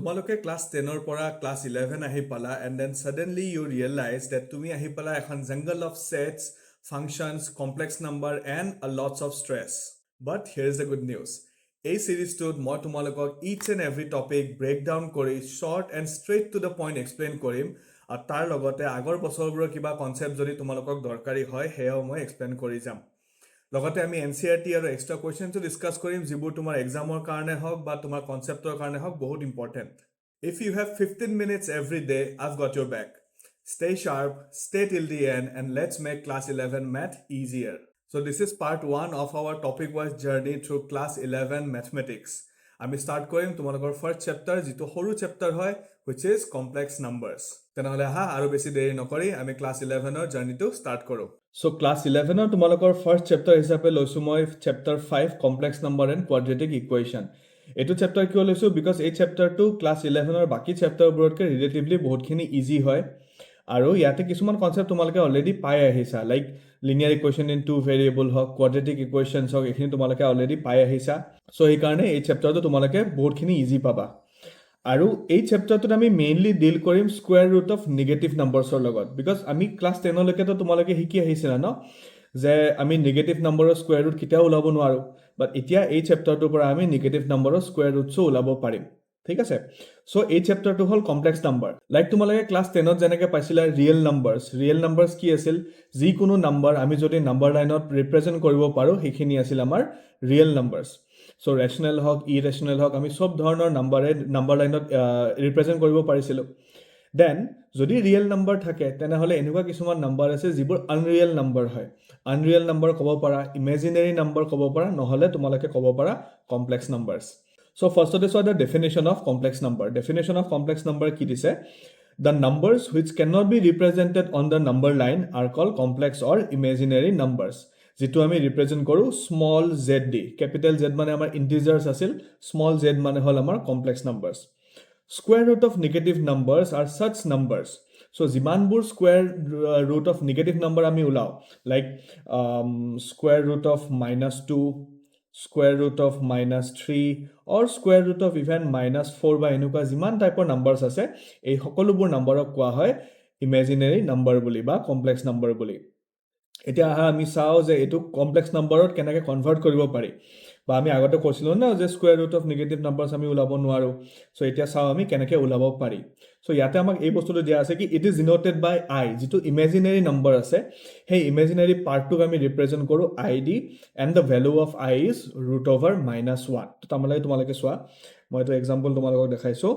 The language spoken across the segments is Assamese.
তোমালোকে ক্লাছ 10 পৰা ক্লাছ 11 আহি পালা and then suddenly you realize that তুমি আহি পালা এখন jungle of sets, functions, complex number and a lots of stress. But here's the good news. এই সিৰিজটোত মই তোমালোকক each and every topic breakdown কৰি short and straight to the point explain কৰিম আৰু তাৰ লগতে আগৰ বছৰবোৰৰ কিবা কনসেপ্ট যদি তোমালোকক দৰকাৰী হয় হেয়াও মই explain কৰি যাম লগতে আমি NCERT আৰু এক্সট্ৰা কোৱেশ্চনটো ডিসকাস কৰিম যিবোৰ তোমাৰ এক্সামৰ কাৰণে হওক বা তোমাৰ কনসেপ্টৰ কাৰণে হওক বহুত important If you have 15 minutes every day, I've got your back. Stay sharp, stay till the end, and let's make class 11 math easier. So this is part 1 of our topic-wise journey through class 11 mathematics. আমি start কৰিম তোমালোকৰ first chapter যিটো সৰু chapter হয় which is complex numbers. তেনেহলে আহা আৰু বেছি দেৰি নকৰি আমি class 11 ৰ জাৰ্নিটো start কৰো. So class 11 ৰ তোমালোকৰ first chapter হিচাপে লৈছো মই chapter 5 complex number and quadratic equation. এটো চ্যাপ্টাৰ কিয় লৈছো বিকজ এই চ্যাপ্টাৰটো ক্লাস 11 ৰ বাকি চ্যাপ্টাৰবোৰতকৈ ৰিলেটিভলি বহুতখিনি ইজি হয় আৰু ইয়াতে কিছুমান কনসেপ্ট তোমালোকে অলৰেডি পাই আহিছা like linear equation in two variable হক কোৱাড্ৰেটিক ইকুৱেশ্যনছ হক এখিনি তোমালোকে অলৰেডি পাই আহিছা সো এই কাৰণে এই চ্যাপ্টাৰটো তোমালোকে বহুতখিনি ইজি পাবা আৰু এই চ্যাপ্টাৰটোত আমি মেইনলি ডিল কৰিম স্কয়াৰ ৰুট অফ নেগেটিভ নাম্বাৰছৰ লগত বিকজ আমি ক্লাস 10 লৈকে তো তোমালোকে শিকি আহিছিলা ন যে আমি নেগেটিভ নাম্বাৰৰ স্কয়াৰ ৰুট কিটা ওলাব নোৱাৰো বাট এতিয়া এই চ্যাপ্টাৰটোৰ পৰা আমি নেগেটিভ নাম্বাৰৰ স্কয়াৰ ৰুটছো ওলাব পাৰিম ঠিক আছে সো এই চ্যাপ্টাৰটো হল কমপ্লেক্স নাম্বাৰ লাইক তোমালোকে ক্লাস 10 ত যেনেকৈ পাইছিলা ৰিয়েল নাম্বাৰছ কি আছিল যি কোনো নাম্বাৰ আমি যদি নাম্বাৰ লাইনত ৰিপ্ৰেজেন্ট কৰিব পাৰো সেইখিনি আছিল আমাৰ ৰিয়েল নাম্বাৰছ সো ৰেশনাল হক ইৰেশনাল হক আমি সব ধৰণৰ নাম্বাৰ লাইনত ৰিপ্ৰেজেন্ট কৰিব পাৰিছিলো দেন যদি ৰিয়েল নাম্বাৰ থাকে তেনেহলে এনেকুৱা কিছুমান নাম্বাৰ আছে যিবোৰ আনৰিয়েল নাম্বাৰ হয় আনৰিয়েল নাম্বাৰ ক'ব পাৰা ইমাজিনাৰী নাম্বাৰ ক'ব পাৰা নহলে তোমালোকে ক'ব পাৰা কমপ্লেক্স নাম্বাৰছ সো ফাৰ্স্টতে সোৱা the definition of complex number কি দিছে the numbers which cannot be represented on the number line are called complex or imaginary numbers যেটো আমি ৰিপ্ৰেজেন্ট কৰো স্মল z দি ক্যাপিটাল z মানে আমাৰ ইন্টিজাৰ্স আছিল স্মল z মানে হল আমাৰ complex numbers square root of negative numbers are such numbers so jimanbur square root of negative number ami ulao like square root of -2 square root of -3 or square root of even -4 ba enuka jiman type of numbers ase ei hokolubur number ok koa hoy imaginary number boli ba complex number boli এতিয়া আমি চাও যে এটো কমপ্লেক্স নাম্বাৰত কেনেকৈ কনভাৰ্ট কৰিব পাৰি বা আমি আগতে কৈছিলো না যে square root of negative numbers আমি উলাব নোৱাৰো সো এতিয়া চাও আমি কেনেকৈ উলাব পাৰি সো ইয়াতে আমাক এই বস্তুটো দিয়া আছে কি it is denoted by i যেটো ইমাজিনাৰী নাম্বাৰ আছে সেই ইমাজিনাৰী পাৰ্টটোক আমি ৰিপ্ৰেজেন্ট কৰো i the end the value of i is √1 তো তোমালোকে চোৱা মই এটা এক্সাম্পল তোমালোকক দেখাইছো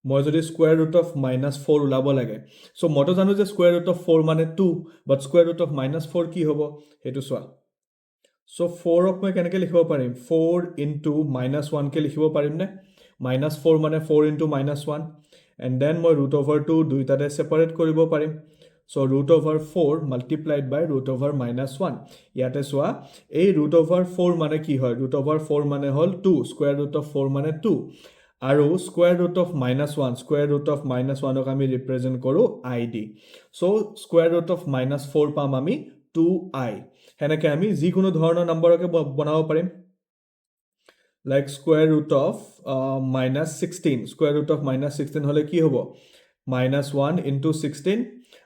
মই যদি স্কয়াৰ ৰুট অফ -4 উলাব লাগে সো মটো জানো যে স্কয়াৰ ৰুট অফ 4 মানে 2 বাট স্কয়াৰ ৰুট অফ -4 কি হ'ব হেতু চোৱা সো 4 অক মই কেনেকৈ লিখিব পাৰিম 4 * -1 কে লিখিব পাৰিম নে -4 মানে 4 * -1 and then মই √2 দুইটাতে সেপাৰেট কৰিব পাৰিম সো √4 multiplied by √1 ইয়াতে চোৱা এই √4 মানে কি হয় √4 মানে হল 2 স্কয়াৰ ৰুট অফ 4 মানে 2 আৰু স্কয়াৰ ৰুট অফ -1 ক আমি ৰিপ্ৰেজেন্ট কৰো i the so square root of -4 পাম আমি 2i হেনেকে আমি যি কোনো ধৰণৰ নম্বৰকে বনাব পাৰিম লাইক স্কয়াৰ ৰুট অফ -16 হলে কি হ'ব -1 * 16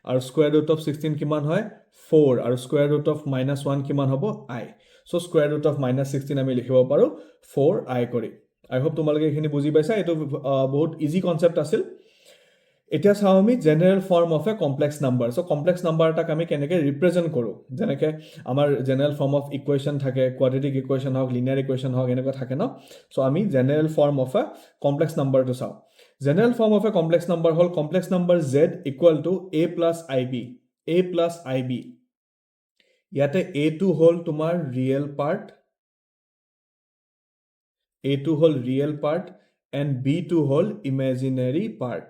আৰু স্কয়াৰ ৰুট অফ 16 কিমান হয় 4 আৰু স্কয়াৰ ৰুট অফ -1 কিমান হ'ব i so square root of -16 আমি লিখিব পাৰো 4i কৰি I hope তোমালোকে এখিনি বুজি পাইছা এটো বহুত ইজি কনসেপ্ট আছিল এতিয়া চাও আমি general form of A complex number so complex number এটা আমি কেনেকৈ ৰিপ্ৰেজেন্ট কৰো যেনেকৈ আমাৰ জেনাৰেল ফৰ্ম অফ ইকুৱেশ্যন থাকে কোৱাড্ৰেটিক ইকুৱেশ্যন হক লিনিয়াৰ ইকুৱেশ্যন হক এনেকুৱা থাকে ন সো আমি general form of A complex নাম্বাৰটো চাও general form of A complex number hall complex number z = a + ib ইয়াতে a টো হল তোমাৰ real part A to whole real part and B to whole imaginary part.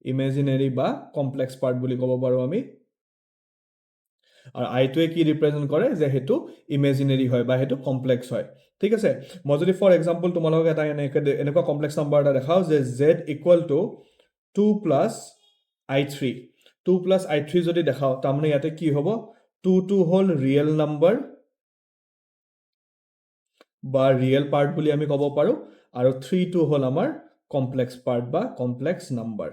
Imaginary বা complex part বুলি ক'ব পাৰো আমি আৰু I টোৱে কি ৰিপ্ৰেজেন্ট কৰে যে হেতু imaginary হয় বা হেতু complex হয় ঠিক আছে মই যদি ফৰ এক্সাম্পল তোমালোকক এটা এনেকুৱা কমপ্লেক্স নাম্বাৰ এটা দেখাও যে z = 2 + i3 2 + i3 যদি দেখাও তাৰমানে ইয়াতে কি হ'ব 2 টো হল ৰিয়েল নাম্বাৰ বা ৰিয়েল পাৰ্ট বুলি আমি ক'ব পাৰোঁ আৰু 3টো হ'ল আমাৰ কমপ্লেক্স পাৰ্ট বা কমপ্লেক্স নাম্বাৰ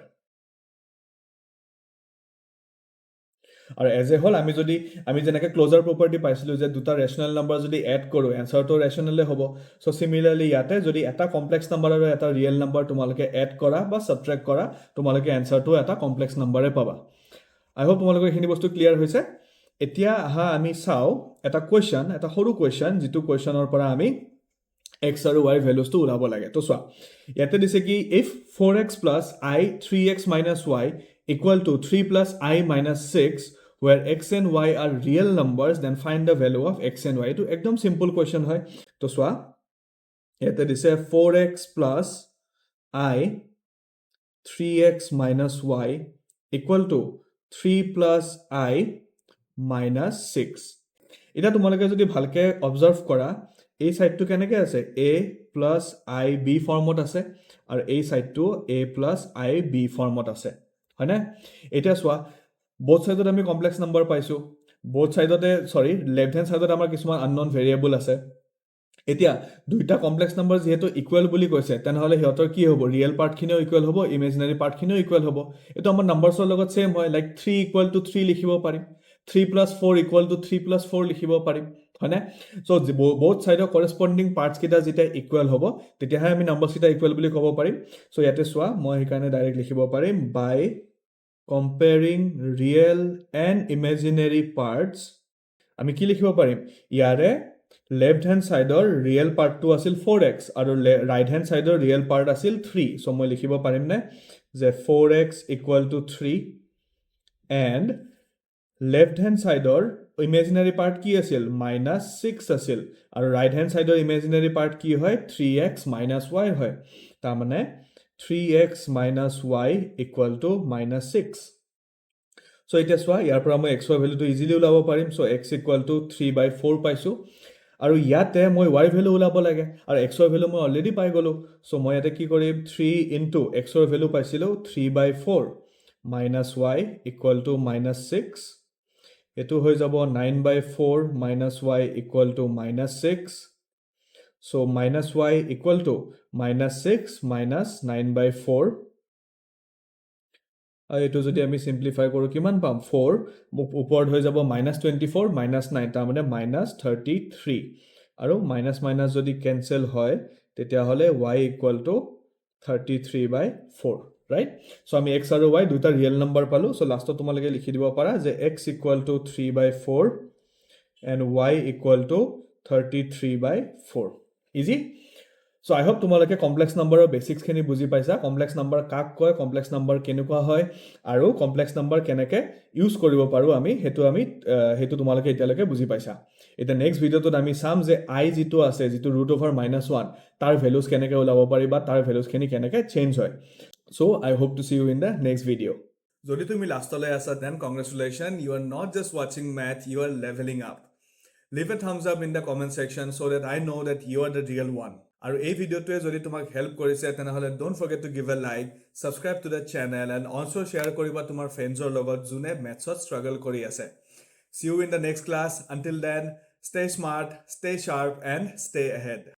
আৰু এজ এ হ'ল আমি যেনেকৈ ক্লোজাৰ প্ৰপাৰ্টি পাইছিলোঁ যে দুটা ৰেচনেল নাম্বাৰ যদি এড কৰোঁ এনচাৰটো ৰেচনেলে হ'ব চ' চিমিলাৰলি ইয়াতে যদি এটা কমপ্লেক্স নাম্বাৰ আৰু এটা ৰিয়েল নাম্বাৰ তোমালোকে এড কৰা বা ছাবট্ৰেক্ট কৰা তোমালোকে এনচাৰটো এটা কমপ্লেক্স নাম্বাৰে পাবা আই হোপ তোমালোকৰ এইখিনি বস্তু ক্লিয়াৰ হৈছে এতিয়া আহা আমি চাওঁ এটা কুৱেশ্যন এটা সৰু কুৱেশ্যন যিটো কুৱেশ্যনৰ পৰা আমি x আৰু y ভেলুজটো ওলাব লাগে তো চোৱা ইয়াতে দিছে কি if 4x plus I 3x minus y equal to 3 plus I minus 6 where x and y are real numbers then find the value of x and y এইটো একদম সিম্পল কুৱেশ্যন হয় তো চোৱা ইয়াতে দিছে 4x plus I 3x minus y equal to 3 plus I minus 6 এতিয়া তোমালোকে যদি ভালকে অবজাৰ্ভ কৰা এই সাইডটো কেনেকৈ আছে a plus I b ফৰ্মত আছে আৰু এই সাইডটো a plus I b ফৰ্মত আছে হয়নে এতিয়া চোৱা বোথ সাইডত আমি কমপ্লেক্স নাম্বাৰ পাইছো বোথ সাইডতে সৰি লেফট হ্যান্ড সাইডত আমাৰ কিছুমান আননোন ভেৰিয়েবল আছে এতিয়া দুইটা কমপ্লেক্স নাম্বাৰ যেহেতু ইকুৱেল বুলি কৈছে তেনেহলে হিহঁতৰ কি হ'ব ৰিয়েল পাৰ্টখিনিও ইকুৱেল হ'ব ইমেজিনাৰী পাৰ্টখিনিও ইকুৱেল হ'ব এইটো আমাৰ নাম্বাৰছৰ লগত সেম হয় লাইক 3 ইকুৱেল টু 3 লিখিব পাৰিম 3 plus 4 equal to 3 plus 4 লিখিব পাৰিম হয়নে so both side corresponding parts কিটা যেতিয়া ইকুৱেল হ'ব তেতিয়াহে আমি নাম্বাৰছ কিটা ইকুৱেল বুলি ক'ব পাৰিম সো ইয়াতে চোৱা মই সেইকাৰণে ডাইৰেক্ট লিখিব পাৰিম by comparing real and imaginary parts আমি কি লিখিব পাৰিম ইয়াৰে লেফট হ্যান্ড সাইডৰ ৰিয়েল পাৰ্টটো আছিল 4x আৰু ৰাইট হ্যান্ড সাইডৰ ৰিয়েল পাৰ্ট আছিল 3 সো মই লিখিব পাৰিম নে যে 4x equal to 3 and left hand সাইডৰ ইমেজিনাৰী পাৰ্ট কি আছিল -6 আছিল আৰু ৰাইট হ্যান্ড সাইডৰ ইমেজিনাৰী পাৰ্ট কি হয় 3x - y হয় তাৰ মানে 3x - y equal to -6 so এতিয়া চোৱা ইয়াৰ পৰা মই x y ভ্যালুটো ইজিলি ওলাব পাৰিম সো x equal to 3/4 পাইছো আৰু ইয়াতে মই y ভ্যালু ওলাব লাগে আৰু x y ভ্যালু মই অলৰেডি পাই গলো সো মই ইয়াতে কি কৰিম 3 into x ৰ ভ্যালু পাইছিলো 3/4 - y equal to -6 এটো হৈ যাব 9/4 - y equal to -6 so -y equal to -6 minus 9/4 আৰু এটো যদি আমি সিম্পলিফাই কৰো কিমান পাম 4 ওপৰত হৈ যাব -24 -9 তাৰ মানে -33 আৰু মাইনাস মাইনাস যদি কেনসেল হয় তেতিয়া হলে y equal to 33/4 right so আমি x আৰু y দুটা ৰিয়েল নাম্বাৰ পালো so লাষ্টত তোমালোকে লিখি দিব পাৰা যে x equal to 3/4 and y equal to 33/4 easy so I hope তোমালোকে কমপ্লেক্স নাম্বাৰৰ বেসিক্স খিনি বুজি পাইছা কমপ্লেক্স নাম্বাৰ কাক কয় কমপ্লেক্স নাম্বাৰ কেনেকুৱা হয় আৰু কমপ্লেক্স নাম্বাৰ কেনেকে ইউজ কৰিব পাৰো আমি হেতু তোমালোকে এতিয়ালৈকে বুজি পাইছা এটা নেক্সট ভিডিওটোত আমি চাম যে i যেটো আছে যেটো √(-1) তাৰ ভ্যালুজ কেনেকে ওলাব পাৰি বা তাৰ ভ্যালুজ খিনি কেনেকে চেঞ্জ হয় so I hope to see you in the next video যদি তুমি লাষ্টলৈ আছা then congratulations you are not just watching math you are leveling up leave a thumbs up in the comment section so that I know that you are the real one আৰু এই ভিডিওটোৱে যদি তোমাক হেল্প কৰিছে তেনেহলে don't forget to give a like subscribe to the channel and also share কৰিবা তোমাৰ ফ্ৰেণ্ডছৰ লগত যোনে মেথছত struggle কৰি আছে see you in the next class until then stay smart stay sharp and stay ahead